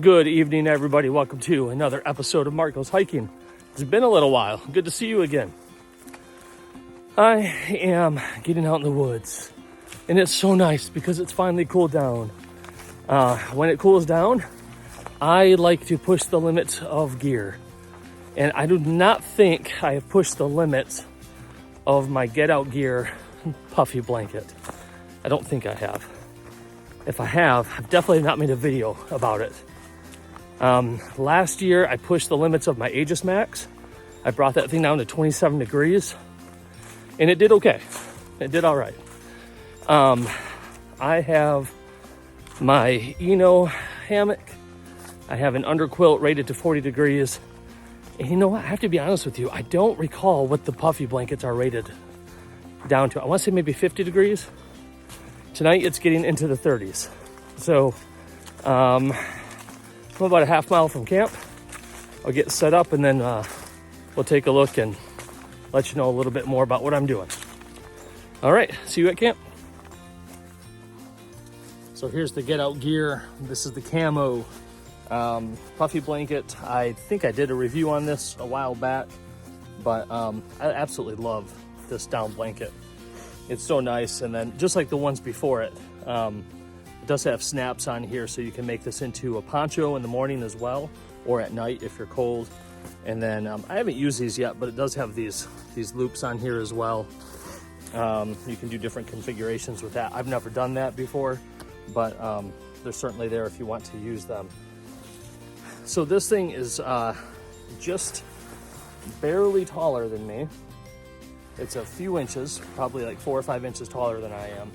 Good evening, everybody. Welcome to another episode of Mark Goes Hiking. It's been a little while. Good to see you again. I am getting out in the woods, and it's so nice because it's finally cooled down. When it cools down, I like to push the limits of gear, and I do not think I have pushed the limits of my Get Out Gear puffy blanket. I don't think I have. If I have, I've definitely not made a video about it. Last year, I pushed the limits of my Aegis Max. I brought that thing down to 27 degrees, and it did okay. It did all right. I have my Eno hammock. I have an underquilt rated to 40 degrees. And you know what? I have to be honest with you. I don't recall what the puffy blankets are rated down to. I want to say maybe 50 degrees. Tonight, it's getting into the 30s. So, I'm about a half mile from camp. I'll get set up and then we'll take a look and let you know a little bit more about what I'm doing. All right, see you at camp. So here's the Get Out Gear. This is the camo puffy blanket. I think I did a review on this a while back, but I absolutely love this down blanket. It's so nice, and then just like the ones before it, it does have snaps on here, so you can make this into a poncho in the morning as well, or at night if you're cold. And then I haven't used these yet, but it does have these loops on here as well. You can do different configurations with that. I've never done that before, but they're certainly there if you want to use them. So this thing is just barely taller than me. It's a few inches, probably like 4 or 5 inches taller than I am.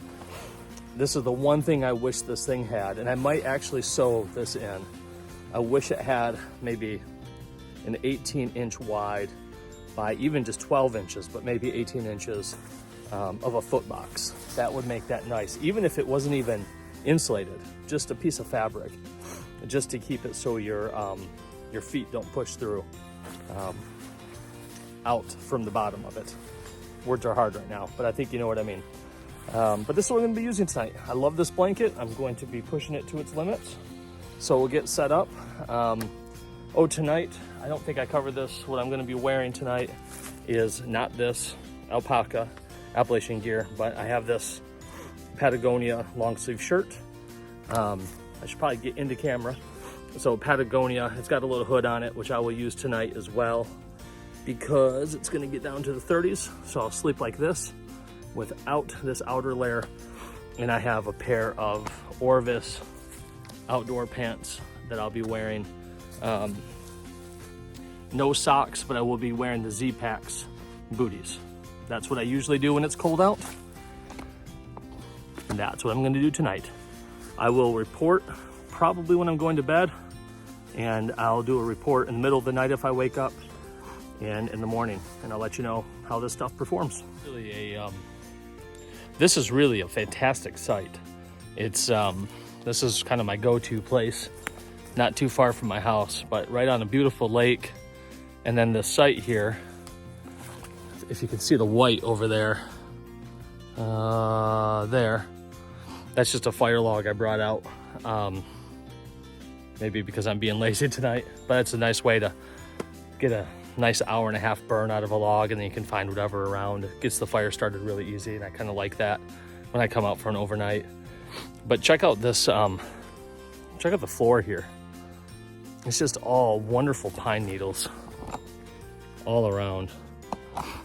This is the one thing I wish this thing had, and I might actually sew this in. I wish it had maybe an 18-inch wide by even just 12 inches, but maybe 18 inches of a foot box. That would make that nice, even if it wasn't even insulated, just a piece of fabric, just to keep it so your feet don't push through out from the bottom of it. Words are hard right now, but I think you know what I mean. But this is what I'm going to be using tonight. I love this blanket. I'm going to be pushing it to its limits. So we'll get set up. Tonight, I don't think I covered this. What I'm going to be wearing tonight is not this alpaca Appalachian gear, but I have this Patagonia long sleeve shirt. I should probably get into camera. So Patagonia, it's got a little hood on it, which I will use tonight as well, because it's going to get down to the 30s. So I'll sleep like this without this outer layer. And I have a pair of Orvis outdoor pants that I'll be wearing. No socks, but I will be wearing the Z-Packs booties. That's what I usually do when it's cold out. And that's what I'm going to do tonight. I will report probably when I'm going to bed, and I'll do a report in the middle of the night if I wake up, and in the morning, and I'll let you know how this stuff performs. This is really a fantastic site. It's this is kind of my go-to place, not too far from my house, but right on a beautiful lake. And then the site here, if you can see the white over there, that's just a fire log I brought out. Maybe because I'm being lazy tonight, but it's a nice way to get a nice hour-and-a-half burn out of a log, and then you can find whatever around. It gets the fire started really easy, and I kind of like that when I come out for an overnight. But check out this, check out the floor here. It's just all wonderful pine needles all around.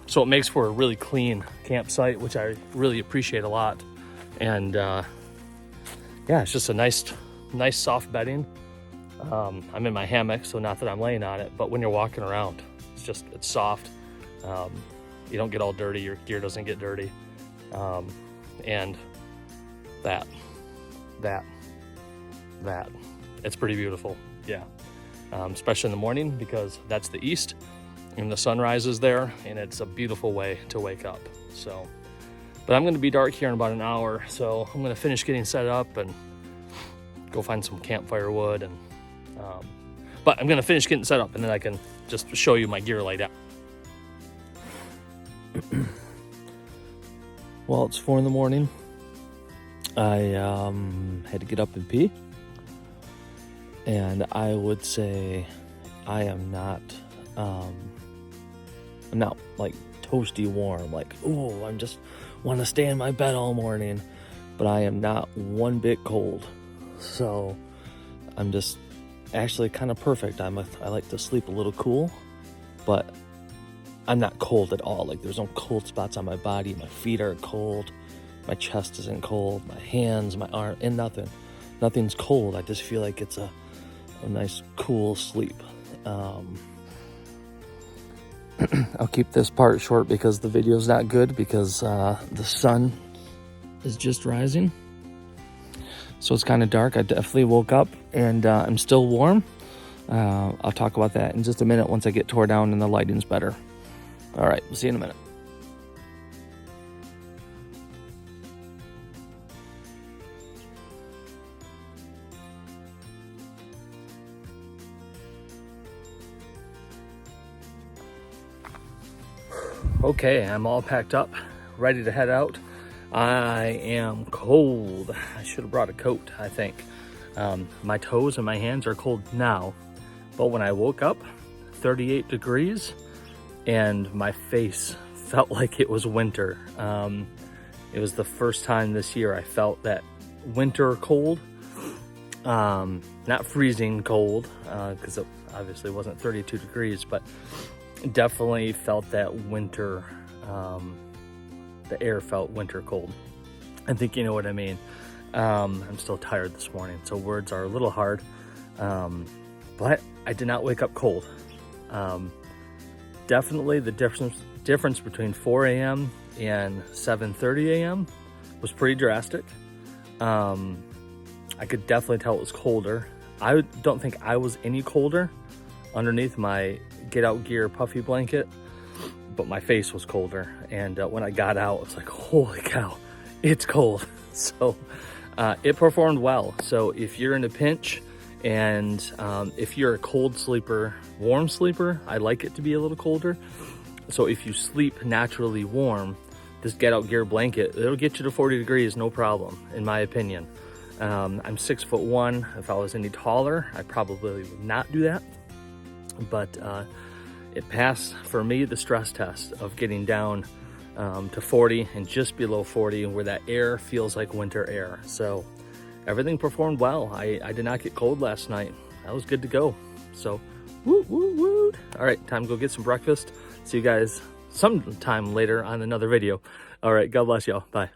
So it makes for a really clean campsite, which I really appreciate a lot. And yeah, it's just a nice soft bedding. I'm in my hammock, so not that I'm laying on it, but when you're walking around, it's soft. You don't get all dirty, your gear doesn't get dirty. And that, it's pretty beautiful, yeah. Especially in the morning, because that's the east and the sun rises there, and it's a beautiful way to wake up. So, but I'm gonna be dark here in about an hour, so I'm gonna finish getting set up and go find some campfire wood, and but I'm gonna finish getting set up, and then I can just show you my gear laid out. Well, it's 4 in the morning. I had to get up and pee. And I would say I'm not like toasty warm, like, oh, I'm just want to stay in my bed all morning, but I am not one bit cold. So I'm just actually kind of perfect. I like to sleep a little cool, but I'm not cold at all. Like, there's no cold spots on my body. My feet are cold. My chest isn't cold. My hands, my arm, and nothing's cold. I just feel like it's a nice cool sleep. I'll keep this part short because the video's not good, because the sun is just rising. So it's kind of dark. I definitely woke up and I'm still warm. I'll talk about that in just a minute once I get tore down and the lighting's better. All right, we'll see you in a minute. Okay, I'm all packed up, ready to head out. I am cold. I should have brought a coat, I think. My toes and my hands are cold now, but when I woke up, 38 degrees, and my face felt like it was winter. It was the first time this year I felt that winter cold. Not freezing cold, because it obviously wasn't 32 degrees, but definitely felt that winter, the air felt winter cold. I think you know what I mean. I'm still tired this morning, so words are a little hard, but I did not wake up cold. Definitely the difference between 4 a.m. and 7:30 a.m. was pretty drastic. I could definitely tell it was colder. I don't think I was any colder underneath my Get Out Gear puffy blanket, but my face was colder. And when I got out, I was like, holy cow, it's cold. So it performed well. So if you're in a pinch, and if you're a cold sleeper, warm sleeper, I like it to be a little colder. So if you sleep naturally warm, this Get Out Gear blanket, it'll get you to 40 degrees, no problem, in my opinion. I'm 6'1". If I was any taller, I probably would not do that. But it passed for me the stress test of getting down to 40 and just below 40, where that air feels like winter air. So everything performed well. I did not get cold last night. I was good to go. So woo, woo, woo. All right, time to go get some breakfast. See you guys sometime later on another video. All right, God bless y'all. Bye.